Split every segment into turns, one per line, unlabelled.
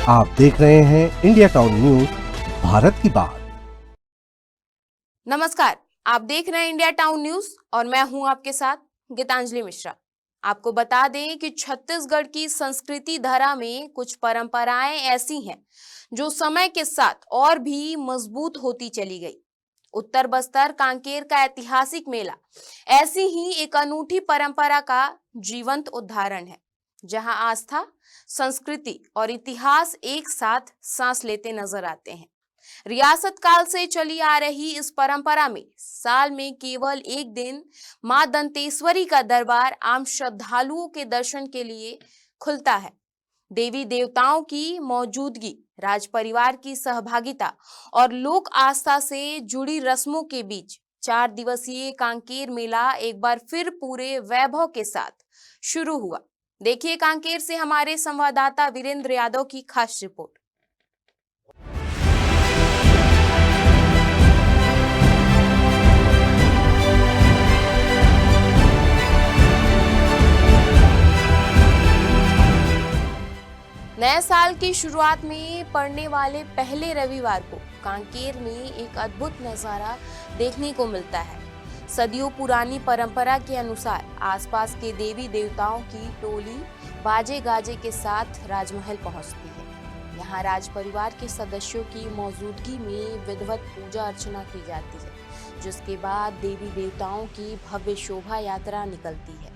आप देख रहे हैं इंडिया टाउन न्यूज, भारत की बात।
नमस्कार, आप देख रहे हैं इंडिया टाउन न्यूज और मैं हूं आपके साथ गीतांजलि मिश्रा। आपको बता दें कि छत्तीसगढ़ की संस्कृति धारा में कुछ परंपराएं ऐसी हैं जो समय के साथ और भी मजबूत होती चली गई। उत्तर बस्तर कांकेर का ऐतिहासिक मेला ऐसी ही एक अनूठी परंपरा का जीवंत उदाहरण है, जहां आस्था, संस्कृति और इतिहास एक साथ सांस लेते नजर आते हैं। रियासत काल से चली आ रही इस परंपरा में साल में केवल एक दिन मां दंतेश्वरी का दरबार आम श्रद्धालुओं के दर्शन के लिए खुलता है। देवी देवताओं की मौजूदगी, राज परिवार की सहभागिता और लोक आस्था से जुड़ी रस्मों के बीच 4 दिवसीय कांकेर मेला एक बार फिर पूरे वैभव के साथ शुरू हुआ। देखिए कांकेर से हमारे संवाददाता वीरेंद्र यादव की खास रिपोर्ट। नए साल की शुरुआत में पड़ने वाले पहले रविवार को कांकेर में एक अद्भुत नजारा देखने को मिलता है। सदियों पुरानी परंपरा के अनुसार आसपास के देवी देवताओं की टोली बाजे गाजे के साथ राजमहल पहुंचती है। यहाँ राज परिवार के सदस्यों की मौजूदगी में विधिवत पूजा अर्चना की जाती है, जिसके बाद देवी देवताओं की भव्य शोभा यात्रा निकलती है।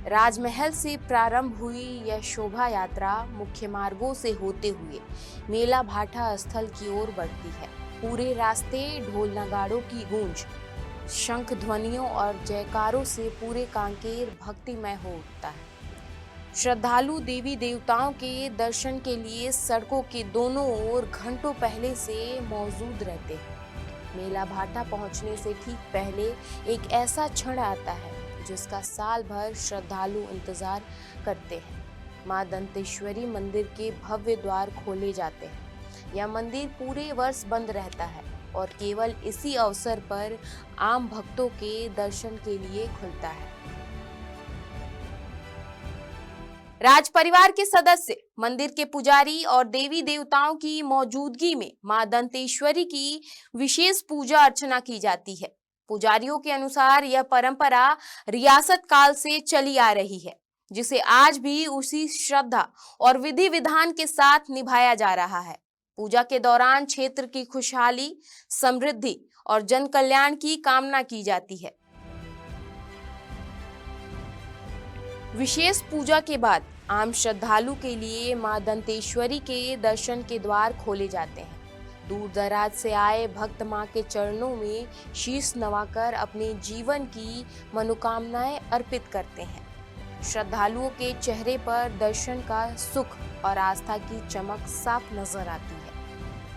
राजमहल से प्रारंभ हुई यह शोभा यात्रा मुख्य मार्गों से होते हुए मेला भाटा स्थल की ओर बढ़ती है। पूरे रास्ते ढोल नगाड़ों की गूंज, शंख ध्वनियों और जयकारों से पूरे कांकेर भक्तिमय हो उठता है। श्रद्धालु देवी देवताओं के दर्शन के लिए सड़कों के दोनों ओर घंटों पहले से मौजूद रहते हैं। मेला भाटा पहुंचने से ठीक पहले एक ऐसा क्षण आता है जिसका साल भर श्रद्धालु इंतजार करते हैं। मां दंतेश्वरी मंदिर के भव्य द्वार खोले जाते हैं। यह मंदिर पूरे वर्ष बंद रहता है और केवल इसी अवसर पर आम भक्तों के दर्शन के लिए खुलता है। राज परिवार के सदस्य, मंदिर के पुजारी और देवी देवताओं की मौजूदगी में मां दंतेश्वरी की विशेष पूजा अर्चना की जाती है। पुजारियों के अनुसार यह परंपरा रियासत काल से चली आ रही है, जिसे आज भी उसी श्रद्धा और विधि विधान के साथ निभाया जा रहा है। पूजा के दौरान क्षेत्र की खुशहाली, समृद्धि और जन कल्याण की कामना की जाती है। विशेष पूजा के बाद आम श्रद्धालु के लिए मां दंतेश्वरी के दर्शन के द्वार खोले जाते हैं। दूर दराज से आए भक्त मां के चरणों में शीश नवाकर अपने जीवन की मनोकामनाएं अर्पित करते हैं। श्रद्धालुओं के चेहरे पर दर्शन का सुख और आस्था की चमक साफ नजर आती है।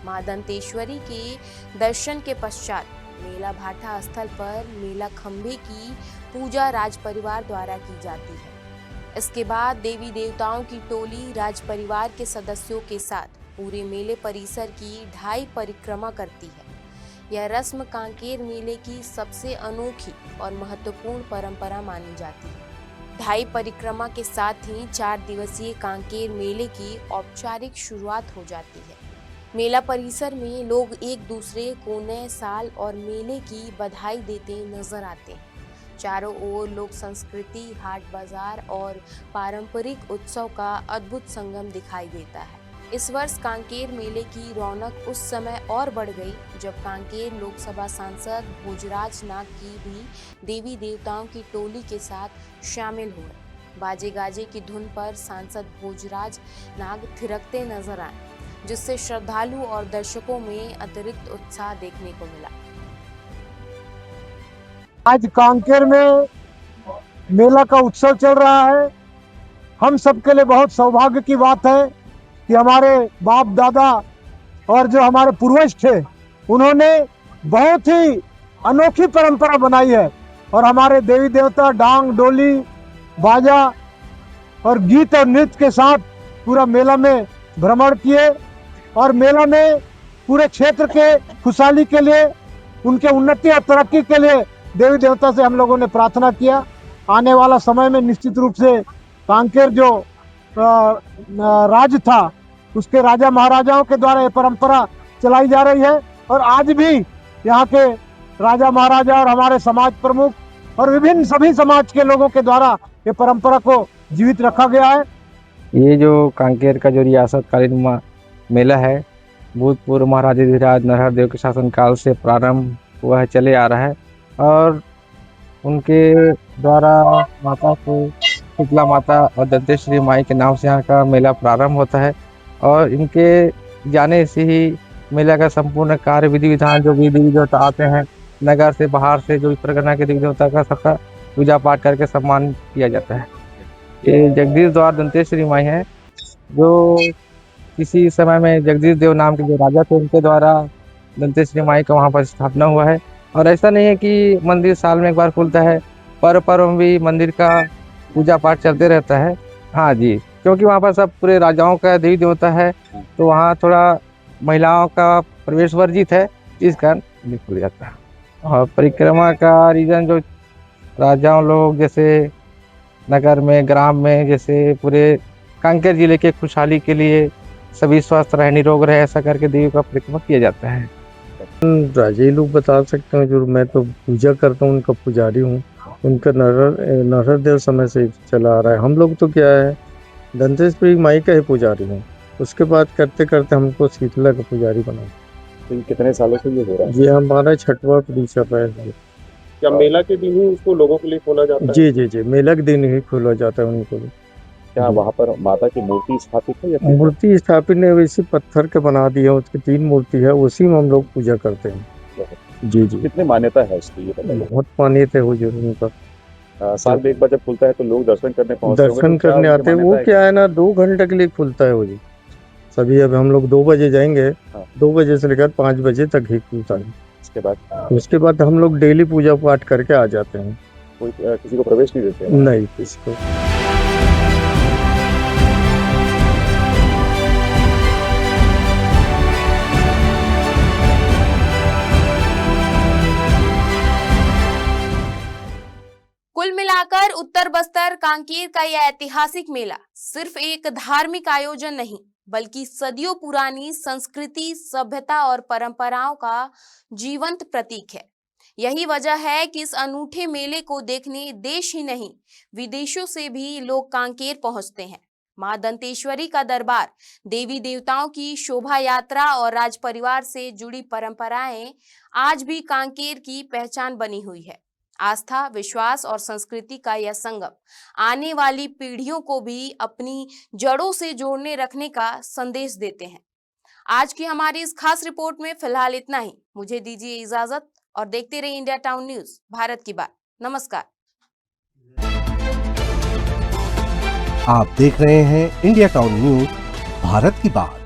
मां दंतेश्वरी के दर्शन के पश्चात मेला भाटा स्थल पर मेला खंभे की पूजा राज परिवार द्वारा की जाती है। इसके बाद देवी देवताओं की टोली राज परिवार के सदस्यों के साथ पूरे मेले परिसर की ढाई परिक्रमा करती है। यह रस्म कांकेर मेले की सबसे अनोखी और महत्वपूर्ण परंपरा मानी जाती है। ढाई परिक्रमा के साथ ही 4 दिवसीय कांकेर मेले की औपचारिक शुरुआत हो जाती है। मेला परिसर में लोग एक दूसरे को नए साल और मेले की बधाई देते नजर आते हैं। चारों ओर लोक संस्कृति, हाट बाजार और पारंपरिक उत्सव का अद्भुत संगम दिखाई देता है। इस वर्ष कांकेर मेले की रौनक उस समय और बढ़ गई जब कांकेर लोकसभा सांसद भोजराज नाग की भी देवी देवताओं की टोली के साथ शामिल हुए। बाजे गाजे की धुन पर सांसद भोजराज नाग थिरकते नजर आए, जिससे श्रद्धालु और दर्शकों में अतिरिक्त उत्साह देखने को मिला।
आज कांकेर में मेला का उत्सव चल रहा है। हम सबके लिए बहुत सौभाग्य की बात है कि हमारे बाप दादा और जो हमारे पूर्वज थे, उन्होंने बहुत ही अनोखी परंपरा बनाई है और हमारे देवी देवता डांग डोली बाजा और गीत और नृत्य के साथ पूरा मेला में भ्रमण किए और मेला में पूरे क्षेत्र के खुशहाली के लिए, उनके उन्नति और तरक्की के लिए देवी देवता से हम लोगों ने प्रार्थना किया। आने वाला समय में निश्चित रूप से कांकेर जो राज्य था उसके राजा महाराजाओं के द्वारा ये परंपरा चलाई जा रही है। और आज भी यहाँ के राजा महाराजा और हमारे समाज प्रमुख और विभिन्न सभी समाज के लोगों के द्वारा ये परंपरा को जीवित रखा गया है।
ये जो कांकेर का जो रियासतकालीन मेला है, भूतपूर्व महाराजाधिराज नरहरदेव के शासनकाल से प्रारंभ हुआ है, चले आ रहा है। और उनके द्वारा माता को शीतला माता और दंतेश्वरी माई के नाम से यहाँ का मेला प्रारंभ होता है। और इनके जाने से ही मेला का संपूर्ण कार्य विधि विधान जो भी देवी देवता आते हैं नगर से बाहर से, जो इस परगना के देवी देवता का सबका पूजा पाठ करके सम्मान किया जाता है। ये जगदीश द्वार दंतेश्वरी माई है, जो किसी समय में जगदीश देव नाम के जो राजा थे उनके द्वारा दंतेश्वरी माई का वहाँ पर स्थापना हुआ है। और ऐसा नहीं है कि मंदिर साल में एक बार खुलता है, पर्व में भी मंदिर का पूजा पाठ चलते रहता है। हाँ जी, क्योंकि वहाँ पर सब पूरे राजाओं का देवी देवता है, तो वहाँ थोड़ा महिलाओं का प्रवेश वर्जित है, इस कारण नहीं खुल जाता है। और परिक्रमा का रीजन जो राजाओं लोग जैसे नगर में, ग्राम में, जैसे पूरे कांकेर जिले के खुशहाली के लिए सभी स्वस्थ रहे, निरोग रहे, ऐसा करके देवी का परिक्रमा किया जाता है।
राजे लोग बता सकते हैं, जो मैं तो पूजा करता हूँ, उनका पुजारी हूँ। उनका नरहरदेव समय से चला आ रहा है। हम लोग तो क्या है, दंतेश्वरी माई का ही पुजारी हूँ। उसके बाद करते करते हमको शीतला का पुजारी बना।
तो कितने सालों से ये हो रहा है?
ये हमारा 6वां पीढ़ी चल रहा है।
क्या मेला के दिन ही उसको लोगों के लिए खोला जाता है?
जी जी जी, मेला के दिन ही खोला जाता है उनको।
क्या वहाँ पर माता की मूर्ति स्थापित है या फिर?
मूर्ति स्थापित ने वैसे पत्थर के बना दी है, उसकी 3 मूर्ति है, उसी में हम लोग पूजा करते हैं। जी जी,
कितनी मान्यता है इसकी, ये बताइए।
बहुत मान्यता है हुजूर उनका।
साल में एक बार जब खुलता है तो लोग दर्शन करने पहुँचते होंगे,
दर्शन
तो क्या
करने
उनकी
आते हैं। वो
मान्यता है?
क्या है ना, 2 घंटे के लिए खुलता है वो जी। सभी अब हम लोग 2 बजे जाएंगे, 2 बजे से लेकर 5 बजे तक ही खुलता है। उसके बाद हम लोग डेली पूजा पाठ करके आ जाते हैं।
कोई किसी को प्रवेश नहीं देते हैं?
नहीं, किसी को।
कुल मिलाकर उत्तर बस्तर कांकेर का यह ऐतिहासिक मेला सिर्फ एक धार्मिक आयोजन नहीं, बल्कि सदियों पुरानी संस्कृति, सभ्यता और परंपराओं का जीवंत प्रतीक है। यही वजह है कि इस अनूठे मेले को देखने देश ही नहीं, विदेशों से भी लोग कांकेर पहुंचते हैं। मां दंतेश्वरी का दरबार, देवी देवताओं की शोभा यात्रा और राज परिवार से जुड़ी परंपराएं आज भी कांकेर की पहचान बनी हुई है। आस्था, विश्वास और संस्कृति का यह संगम आने वाली पीढ़ियों को भी अपनी जड़ों से जोड़ने रखने का संदेश देते हैं। आज की हमारी इस खास रिपोर्ट में फिलहाल इतना ही। मुझे दीजिए इजाजत और देखते रहिए इंडिया टाउन न्यूज, भारत की बात। नमस्कार।
आप देख रहे हैं इंडिया टाउन न्यूज, भारत की बात।